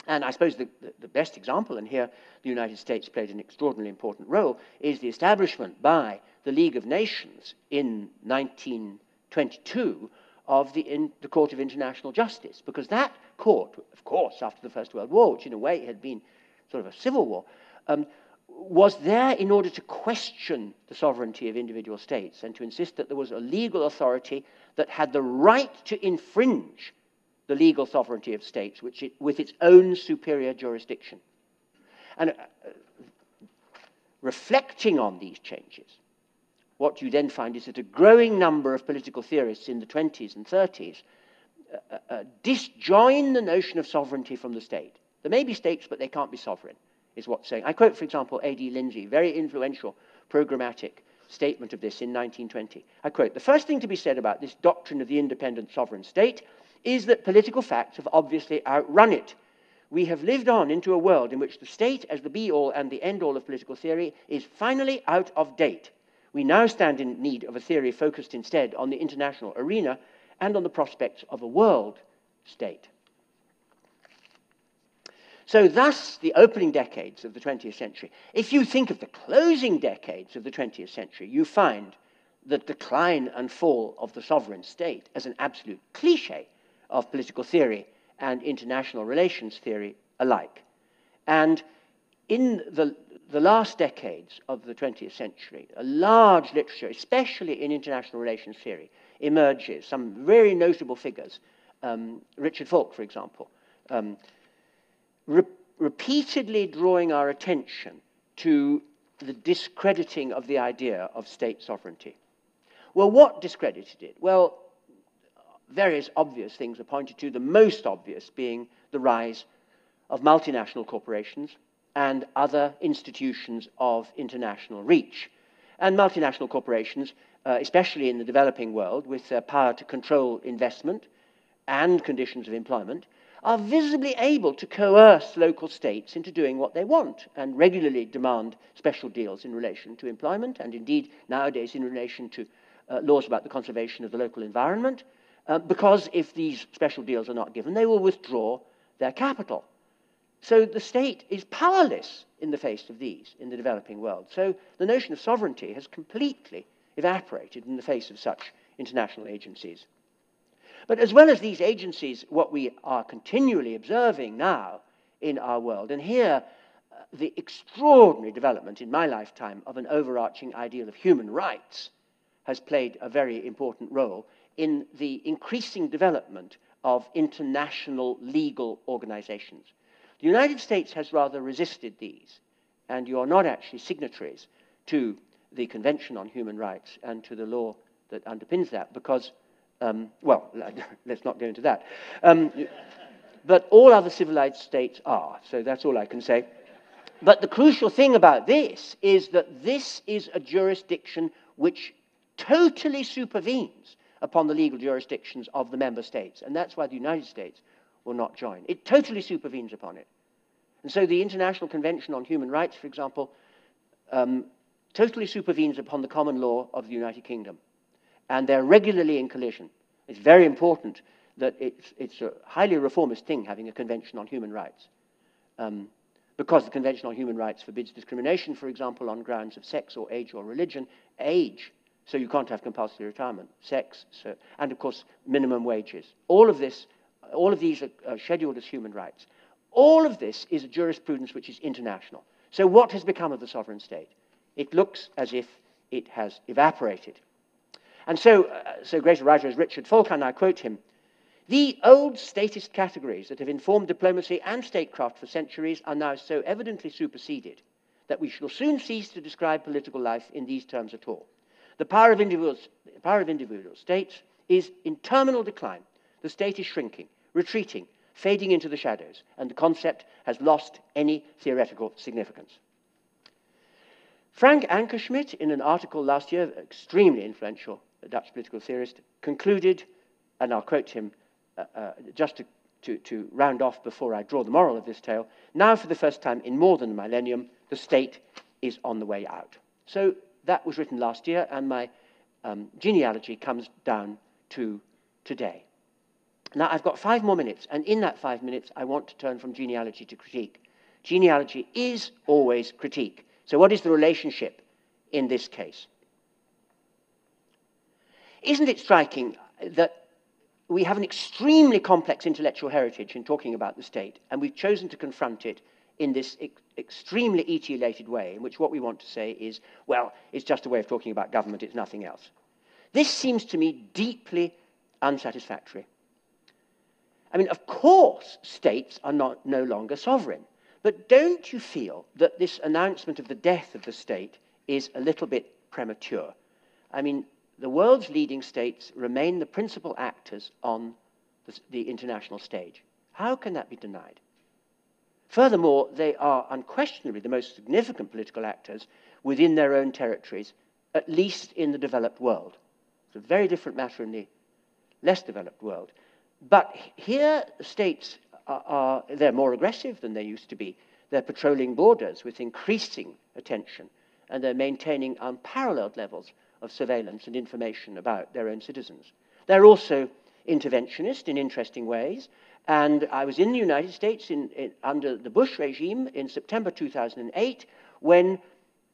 S2: And I suppose the best example, and here the United States played an extraordinarily important role, is the establishment by the League of Nations in 1922 of the Court of International Justice, because that court, of course, after the First World War, which in a way had been sort of a civil war, was there in order to question the sovereignty of individual states and to insist that there was a legal authority that had the right to infringe the legal sovereignty of states with its own superior jurisdiction. And reflecting on these changes, what you then find is that a growing number of political theorists in the 20s and 30s disjoin the notion of sovereignty from the state. There may be states, but they can't be sovereign, is what's saying. I quote, for example, A.D. Lindsay, very influential programmatic statement of this in 1920. I quote, "The first thing to be said about this doctrine of the independent sovereign state is that political facts have obviously outrun it. We have lived on into a world in which the state as the be-all and the end-all of political theory is finally out of date. We now stand in need of a theory focused instead on the international arena and on the prospects of a world state." So thus, the opening decades of the 20th century. If you think of the closing decades of the 20th century, you find the decline and fall of the sovereign state as an absolute cliché of political theory and international relations theory alike. And in the last decades of the 20th century, a large literature, especially in international relations theory, emerges. Some very notable figures, Richard Falk, for example, repeatedly drawing our attention to the discrediting of the idea of state sovereignty. Well, what discredited it? Well, various obvious things are pointed to, the most obvious being the rise of multinational corporations and other institutions of international reach. And multinational corporations, especially in the developing world, with their power to control investment and conditions of employment, are visibly able to coerce local states into doing what they want and regularly demand special deals in relation to employment and indeed nowadays in relation to laws about the conservation of the local environment, because if these special deals are not given, they will withdraw their capital. So the state is powerless in the face of these in the developing world. So the notion of sovereignty has completely evaporated in the face of such international agencies. But as well as these agencies, what we are continually observing now in our world, and here the extraordinary development in my lifetime of an overarching ideal of human rights has played a very important role in the increasing development of international legal organizations. The United States has rather resisted these, and you are not actually signatories to the Convention on Human Rights and to the law that underpins that because, well, let's not go into that. But all other civilized states are, so that's all I can say. But the crucial thing about this is that this is a jurisdiction which totally supervenes upon the legal jurisdictions of the member states. And that's why the United States will not join. It totally supervenes upon it. And so the International Convention on Human Rights, for example, totally supervenes upon the common law of the United Kingdom. And they're regularly in collision. It's very important that it's a highly reformist thing having a Convention on Human Rights. Because the Convention on Human Rights forbids discrimination, for example, on grounds of sex or age or religion. Age, so you can't have compulsory retirement. Sex, so, and of course, minimum wages. All of these are scheduled as human rights. All of this is a jurisprudence which is international. So what has become of the sovereign state? It looks as if it has evaporated. And so great a writer as Richard Falk, and I quote him, "The old statist categories that have informed diplomacy and statecraft for centuries are now so evidently superseded that we shall soon cease to describe political life in these terms at all. The power of individual states is in terminal decline. The state is shrinking, retreating, fading into the shadows, and the concept has lost any theoretical significance. Frank Ankerschmidt, in an article last year, extremely influential Dutch political theorist, concluded, and I'll quote him just to round off before I draw the moral of this tale, now for the first time in more than a millennium, the state is on the way out. So that was written last year, and my genealogy comes down to today. Now, I've got 5 more minutes, and in that 5 minutes, I want to turn from genealogy to critique. Genealogy is always critique. So what is the relationship in this case? Isn't it striking that we have an extremely complex intellectual heritage in talking about the state, and we've chosen to confront it in this extremely etiolated way, in which what we want to say is, well, it's just a way of talking about government, it's nothing else. This seems to me deeply unsatisfactory. I mean, of course, states are no longer sovereign, but don't you feel that this announcement of the death of the state is a little bit premature? I mean, the world's leading states remain the principal actors on the international stage. How can that be denied? Furthermore, they are unquestionably the most significant political actors within their own territories, at least in the developed world. It's a very different matter in the less developed world. But here, states they're more aggressive than they used to be. They're patrolling borders with increasing attention, and they're maintaining unparalleled levels of surveillance and information about their own citizens. They're also interventionist in interesting ways. And I was in the United States under the Bush regime in September 2008, when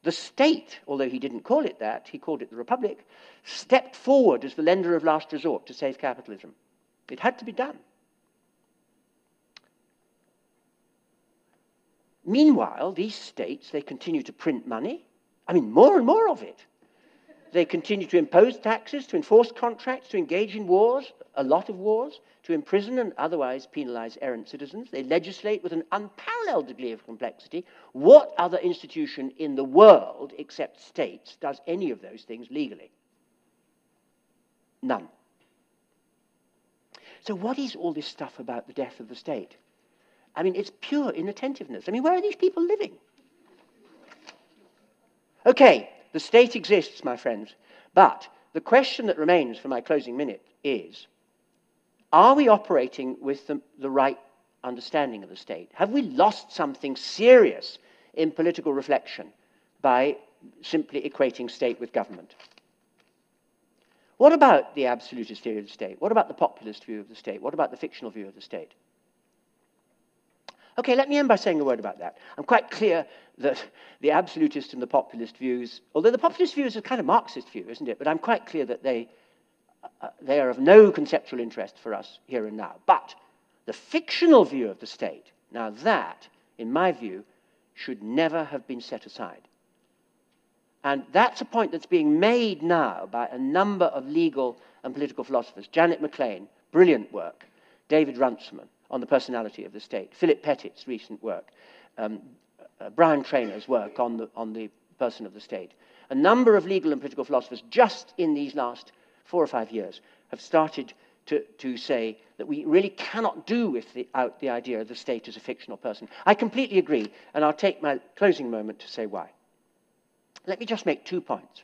S2: the state, although he didn't call it that, he called it the Republic, stepped forward as the lender of last resort to save capitalism. It had to be done. Meanwhile, these states, they continue to print money. I mean, more and more of it. They continue to impose taxes, to enforce contracts, to engage in wars, a lot of wars, to imprison and otherwise penalize errant citizens. They legislate with an unparalleled degree of complexity. What other institution in the world, except states, does any of those things legally? None. So what is all this stuff about the death of the state? I mean, it's pure inattentiveness. I mean, where are these people living? Okay, the state exists, my friends. But the question that remains for my closing minute is, are we operating with the right understanding of the state? Have we lost something serious in political reflection by simply equating state with government? What about the absolutist theory of the state? What about the populist view of the state? What about the fictional view of the state? Okay, let me end by saying a word about that. I'm quite clear that the absolutist and the populist views, although the populist view is a kind of Marxist view, isn't it? But I'm quite clear that they are of no conceptual interest for us here and now. But the fictional view of the state, now that, in my view, should never have been set aside. And that's a point that's being made now by a number of legal and political philosophers. Janet McLean, brilliant work. David Runciman on the personality of the state. Philip Pettit's recent work. Brian Trainor's work on the person of the state. A number of legal and political philosophers just in these last 4 or 5 years have started to say that we really cannot do without the idea of the state as a fictional person. I completely agree, and I'll take my closing moment to say why. Let me just make 2 points.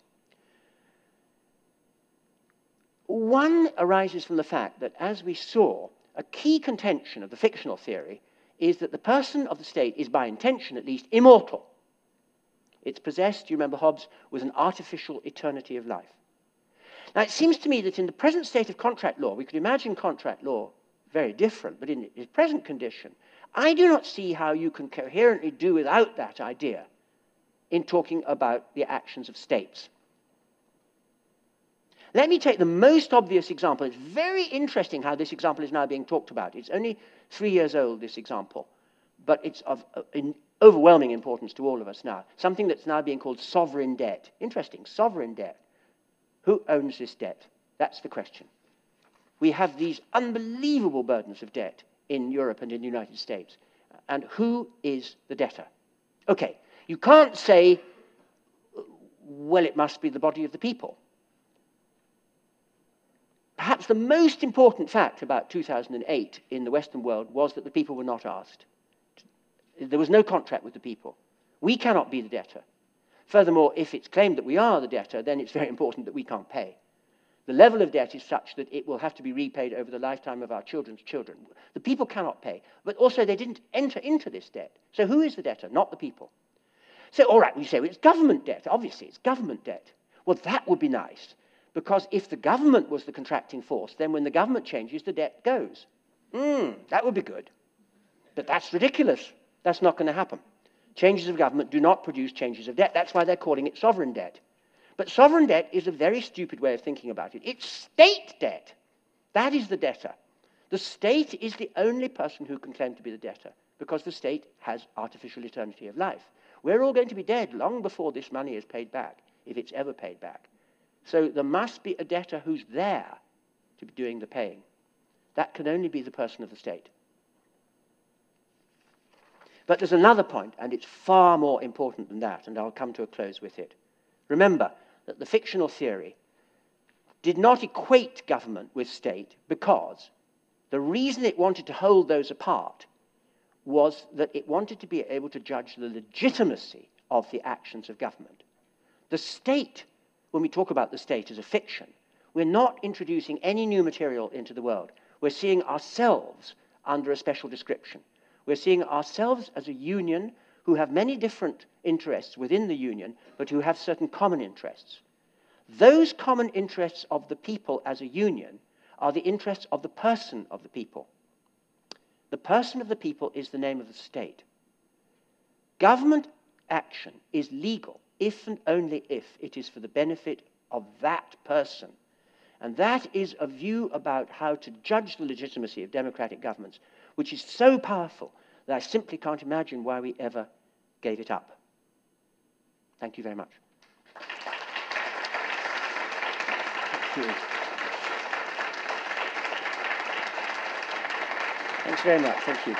S2: One arises from the fact that, as we saw, a key contention of the fictional theory is that the person of the state is, by intention at least, immortal. It's possessed, you remember Hobbes, with an artificial eternity of life. Now, it seems to me that in the present state of contract law, we could imagine contract law very different, but in its present condition, I do not see how you can coherently do without that idea in talking about the actions of states. Let me take the most obvious example. It's very interesting how this example is now being talked about. It's only 3 years old, this example, but it's of overwhelming importance to all of us now. Something that's now being called sovereign debt. Interesting, sovereign debt. Who owns this debt? That's the question. We have these unbelievable burdens of debt in Europe and in the United States. And who is the debtor? Okay, you can't say, well, it must be the body of the people. perhaps the most important fact about 2008 in the Western world was that the people were not asked. There was no contract with the people. We cannot be the debtor. Furthermore, if it's claimed that we are the debtor, then it's very important that we can't pay. The level of debt is such that it will have to be repaid over the lifetime of our children's children. The people cannot pay, but also they didn't enter into this debt. So who is the debtor? Not the people. So, all right, we say, well, it's government debt. Obviously, it's government debt. Well, that would be nice, because if the government was the contracting force, then when the government changes, the debt goes. That would be good. But that's ridiculous. That's not going to happen. Changes of government do not produce changes of debt. That's why they're calling it sovereign debt. But sovereign debt is a very stupid way of thinking about it. It's state debt. That is the debtor. The state is the only person who can claim to be the debtor, because the state has artificial eternity of life. We're all going to be dead long before this money is paid back, if it's ever paid back. So there must be a debtor who's there to be doing the paying. That can only be the person of the state. But there's another point, and it's far more important than that, and I'll come to a close with it. Remember that the fictional theory did not equate government with state, because the reason it wanted to hold those apart was that it wanted to be able to judge the legitimacy of the actions of government. The state, when we talk about the state as a fiction, we're not introducing any new material into the world. We're seeing ourselves under a special description. We're seeing ourselves as a union who have many different interests within the union, but who have certain common interests. Those common interests of the people as a union are the interests of the person of the people. The person of the people is the name of the state. Government action is legal if and only if it is for the benefit of that person. And that is a view about how to judge the legitimacy of democratic governments, which is so powerful that I simply can't imagine why we ever gave it up. Thank you very much. Thank you. Thanks very much. Thank you.